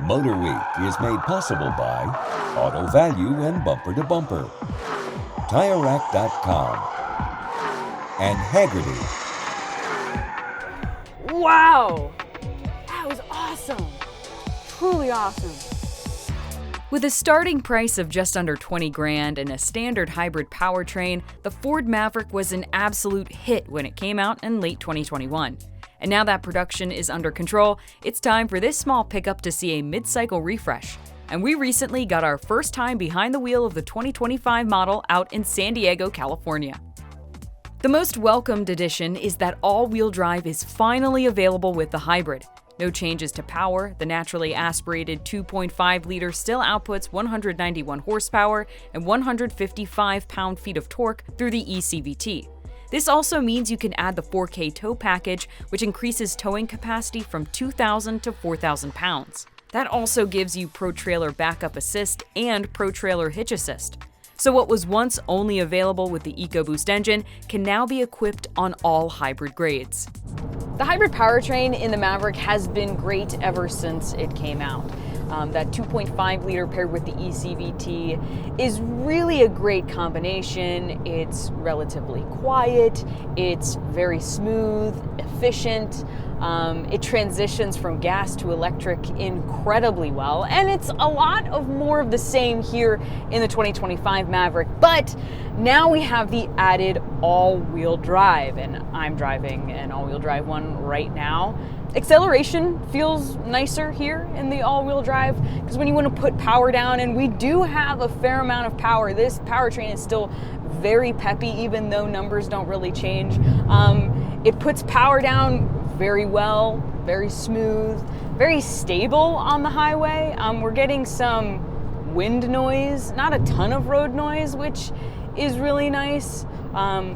MotorWeek is made possible by Auto Value and Bumper to Bumper, TireRack.com, and Haggerty. Wow! That was awesome! Truly awesome. With a starting price of just under 20 grand and a standard hybrid powertrain, the Ford Maverick was an absolute hit when it came out in late 2021. And now that production is under control, it's time for this small pickup to see a mid-cycle refresh. And we recently got our first time behind the wheel of the 2025 model out in San Diego, California. The most welcomed addition is that all-wheel drive is finally available with the hybrid. No changes to power, the naturally aspirated 2.5-liter still outputs 191 horsepower and 155 pound-feet of torque through the eCVT. This also means you can add the 4K tow package, which increases towing capacity from 2,000 to 4,000 pounds. That also gives you Pro Trailer Backup Assist and Pro Trailer Hitch Assist. So what was once only available with the EcoBoost engine can now be equipped on all hybrid grades. The hybrid powertrain in the Maverick has been great ever since it came out. That 2.5-liter paired with the eCVT is really a great combination. It's relatively quiet, it's very smooth, efficient, it transitions from gas to electric incredibly well, and it's a lot of more of the same here in the 2025 Maverick, but now we have the added all-wheel drive, and I'm driving an all-wheel drive one right now. Acceleration feels nicer here in the all-wheel drive because when you want to put power down, and we do have a fair amount of power, this powertrain is still very peppy even though numbers don't really change. It puts power down very well, very smooth, very stable on the highway. We're getting some wind noise, not a ton of road noise, which is really nice.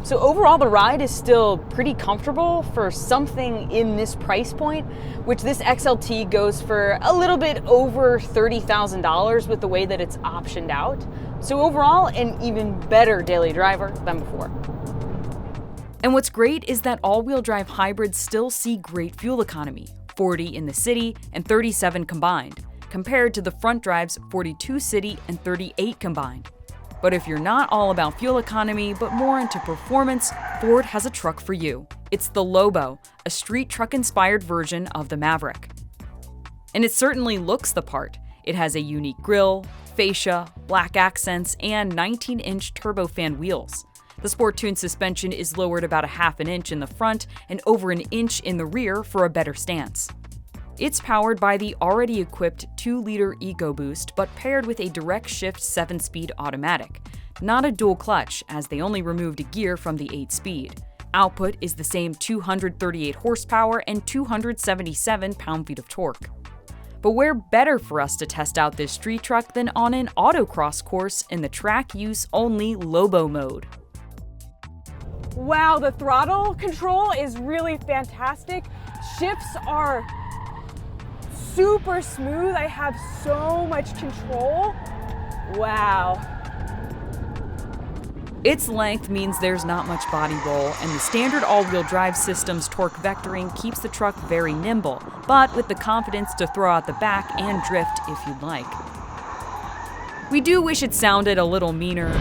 So overall, the ride is still pretty comfortable for something in this price point, which this XLT goes for a little bit over $30,000 with the way that it's optioned out. So overall, an even better daily driver than before. And what's great is that all-wheel drive hybrids still see great fuel economy, 40 in the city and 37 combined, compared to the front drive's 42 city and 38 combined. But if you're not all about fuel economy, but more into performance, Ford has a truck for you. It's the Lobo, a street truck-inspired version of the Maverick. And it certainly looks the part. It has a unique grille, fascia, black accents, and 19-inch turbofan wheels. The sport-tuned suspension is lowered about a half an inch in the front and over an inch in the rear for a better stance. It's powered by the already equipped 2-liter EcoBoost, but paired with a direct shift 7-speed automatic, not a dual clutch, as they only removed a gear from the 8-speed. Output is the same 238 horsepower and 277 pound-feet of torque. But where better for us to test out this street truck than on an autocross course in the track-use-only Lobo mode? Wow, the throttle control is really fantastic. Shifts are super smooth. I have so much control. Wow. Its length means there's not much body roll, and the standard all-wheel drive system's torque vectoring keeps the truck very nimble, but with the confidence to throw out the back and drift if you'd like. We do wish it sounded a little meaner,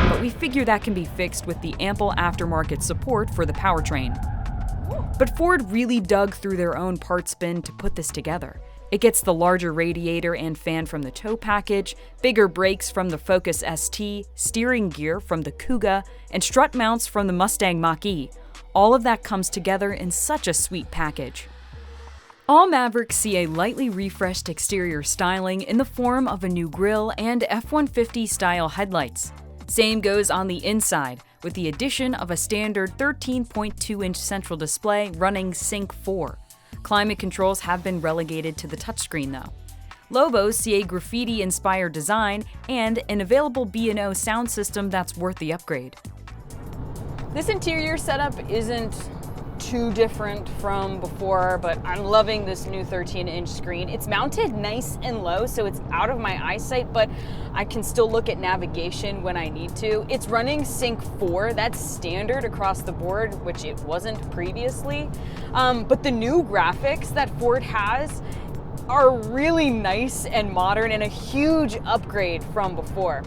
but we figure that can be fixed with the ample aftermarket support for the powertrain. But Ford really dug through their own parts bin to put this together. It gets the larger radiator and fan from the tow package, bigger brakes from the Focus ST, steering gear from the Kuga, and strut mounts from the Mustang Mach-E. All of that comes together in such a sweet package. All Mavericks see a lightly refreshed exterior styling in the form of a new grille and F-150 style headlights. Same goes on the inside, with the addition of a standard 13.2-inch central display running Sync 4. Climate controls have been relegated to the touchscreen though. Lobos see a graffiti-inspired design and an available B&O sound system that's worth the upgrade. This interior setup isn't too different from before, but I'm loving this new 13-inch screen. It's mounted nice and low, so it's out of my eyesight, but I can still look at navigation when I need to. It's running Sync 4, that's standard across the board, which it wasn't previously. But the new graphics that Ford has are really nice and modern and a huge upgrade from before.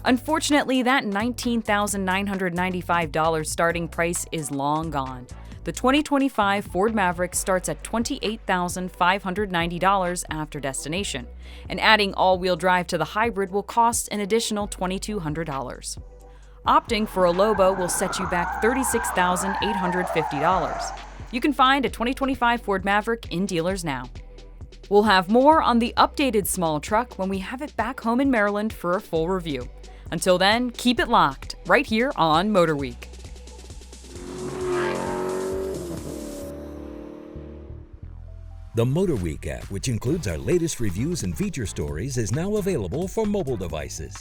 Unfortunately, that $19,995 starting price is long gone. The 2025 Ford Maverick starts at $28,590 after destination, and adding all-wheel drive to the hybrid will cost an additional $2,200. Opting for a Lobo will set you back $36,850. You can find a 2025 Ford Maverick in dealers now. We'll have more on the updated small truck when we have it back home in Maryland for a full review. Until then, keep it locked, right here on MotorWeek. The MotorWeek app, which includes our latest reviews and feature stories, is now available for mobile devices.